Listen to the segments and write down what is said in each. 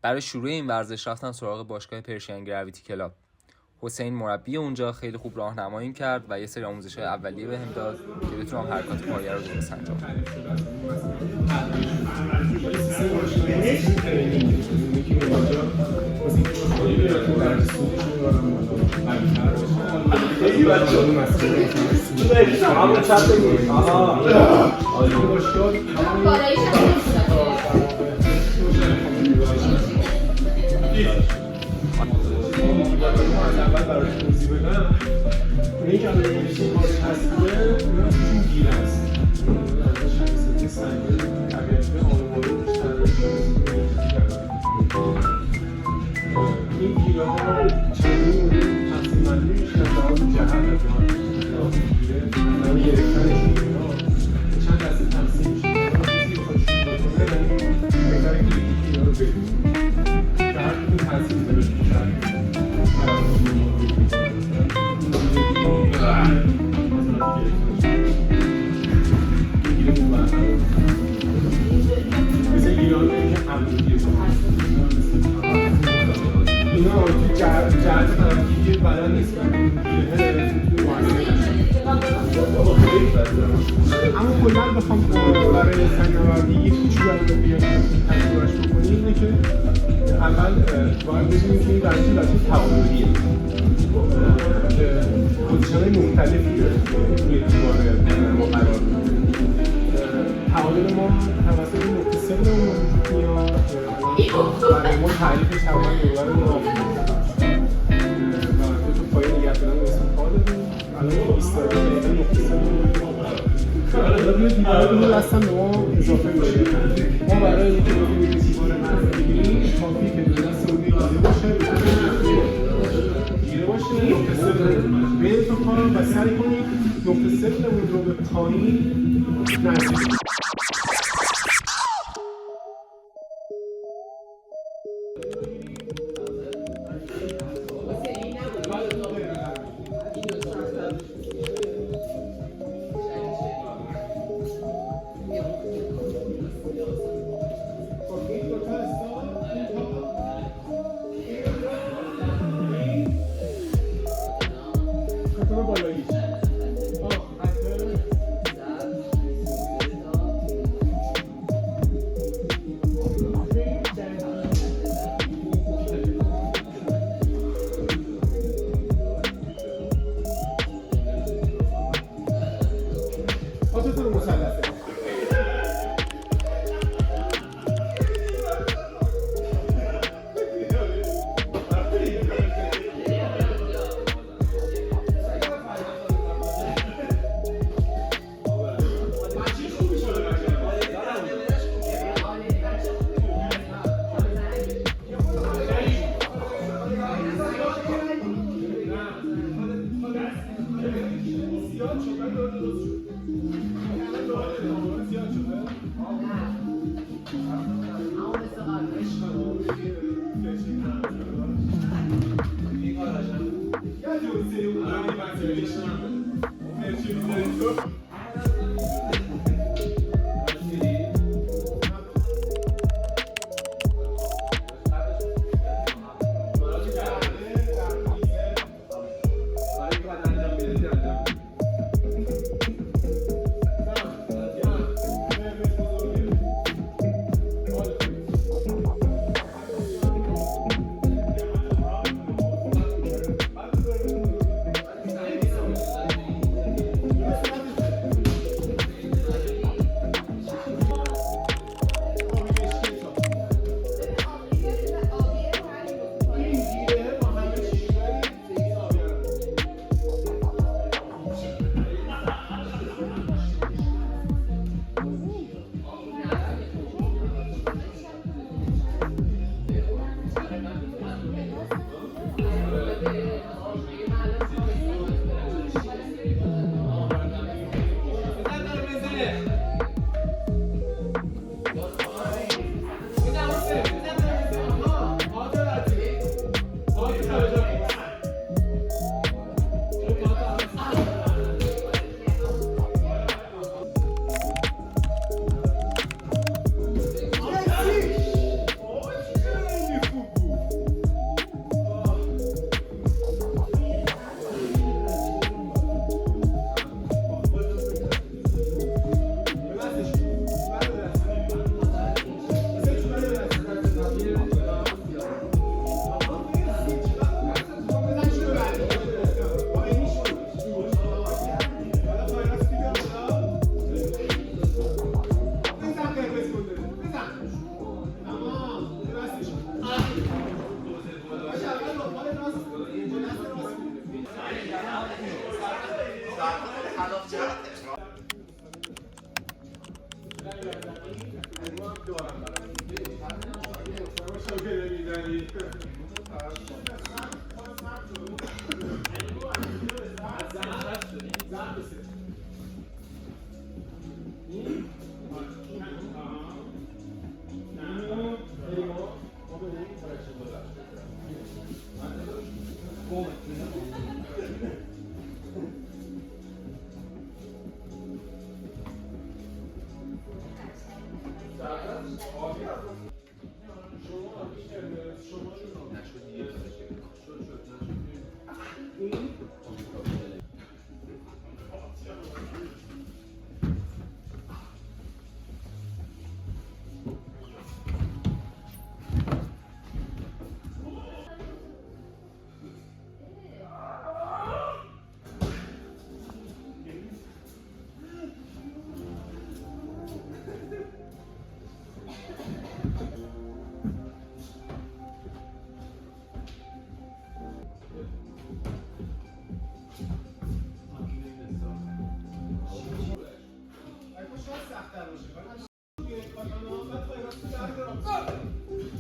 برای شروع این ورزش رفتم سراغ باشگاه پرشین گراویتی کلاب. حسین مربی اونجا خیلی خوب راهنمایی کرد و یه سری آموزش‌های اولیه بهم داد که بتونم حرکات پایه رو درست انجام بدم. از اول برای توضیح بدم اونایی که الان نمیشین باز هستیه اونا توشون گیر هست ازش شخصیتی سنگه طبیعتی آنواری بیشتر این گیره ها چندین مورد تقسیم بندی میشه از لحاظ جهت از لحاظ گیره برای گرفتنشون اینا چند دسته تقسیم میشه کسی بخواد شروع بکنه بهتره که یکی اینا رو بدون که هر کدوم تاثیر داره بیشتر اینا تو جهت ترکیبی بدن نسبت اما کلا بخوام برای فناوری یک کوچولو رو بیاریم تجربهش بکنیم اینه که اول باید بدونیم که این ورزش تعادلیه که پوزیشن‌های مختلفی داره که روی دیوار ما قرار می‌گیره. تعادل ما توسط نقطه صفر وجود میاد برای ما تعریفش تقریبا دور و دو تا پایه نگه دارن رو استفاده داریم الان 20 دقیقه نقطه صفر حالا روی دیواره رو دستم به ما اضافه میشه ما برای اینکه روی دیوار مرز بگیریم کافی که دو دست رو دیگه باشه گیره باشه نقطه صفر بین تو پا و سعی کنید نقطه صفرمون رو به پایین نزدیک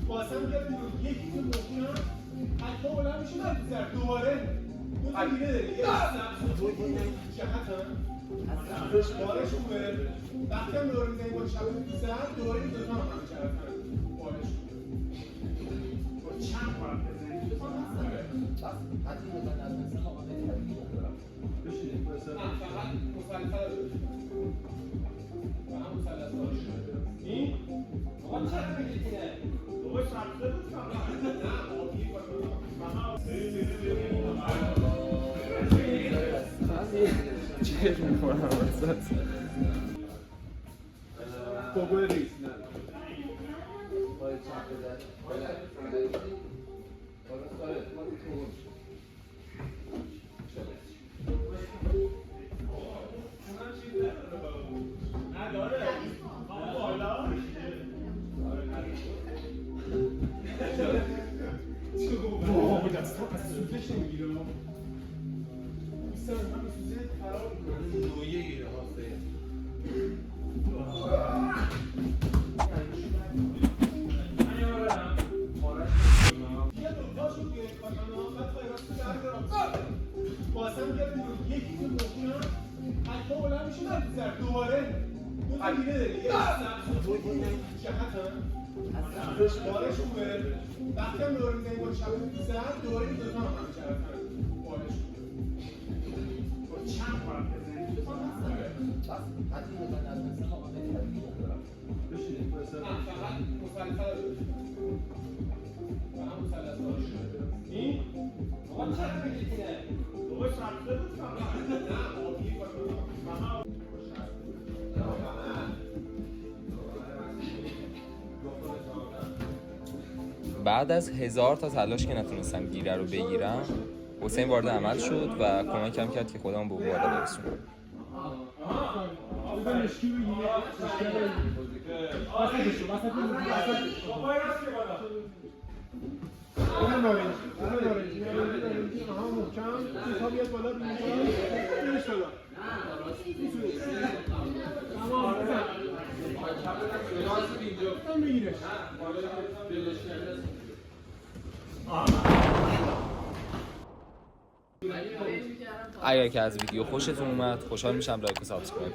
واسم بیاد بیرون یکی تو ممکنه حتی بلند میشه نمیزر دوباره دو تا دیگه داری یه جهت بارش خوبه وقتی هم دور میزنی با شبه میزر دوباره این دوتا هم جهت بارش با چند بار بزنی دوتا هم حتی بزن از مثل آقا بشینید فقط مسلسل و هم مسلسل این آقا چند بگیرینه بابا شمسه بود چه می‌کنم وسط بابا ریز نه بابا دستم از سوزش نمیگیره بیستم همه سوزه خراب میکنه نویه گیره هاسته یه دوتا شد که کارمانه بعد خیراست در برم واسم بیاد بیرون یکی تو ممکنه حتی بلند میشه نمیزر دوباره دو تا دیگه داری یه جهت هم بارش خوبه وقتی هم دور میزنی با شبه میزر دوباره این دوتا هم جهت هم بارش با چند بار بزنی دوتا هم حتی بزن از مثل آقا بشینید فقط مسلسل و هم مسلسل این آقا چند بگیرینه بابا شمسه بود نه آبی باشه بعد از 1000 تا تلاش که نتونستم گیره رو بگیرم، حسین وارد عمل شد و کمکم کرد که خودم به بالا برسونم. بزن مشکی بگیره مشکی بگیره اون نارنجی آها محکم تا بیاد بالا بیرش بالا تمام بزن بزن بگیرش اگر که از ویدیو خوشتون اومد خوشحال میشم لایک و سابسکرایب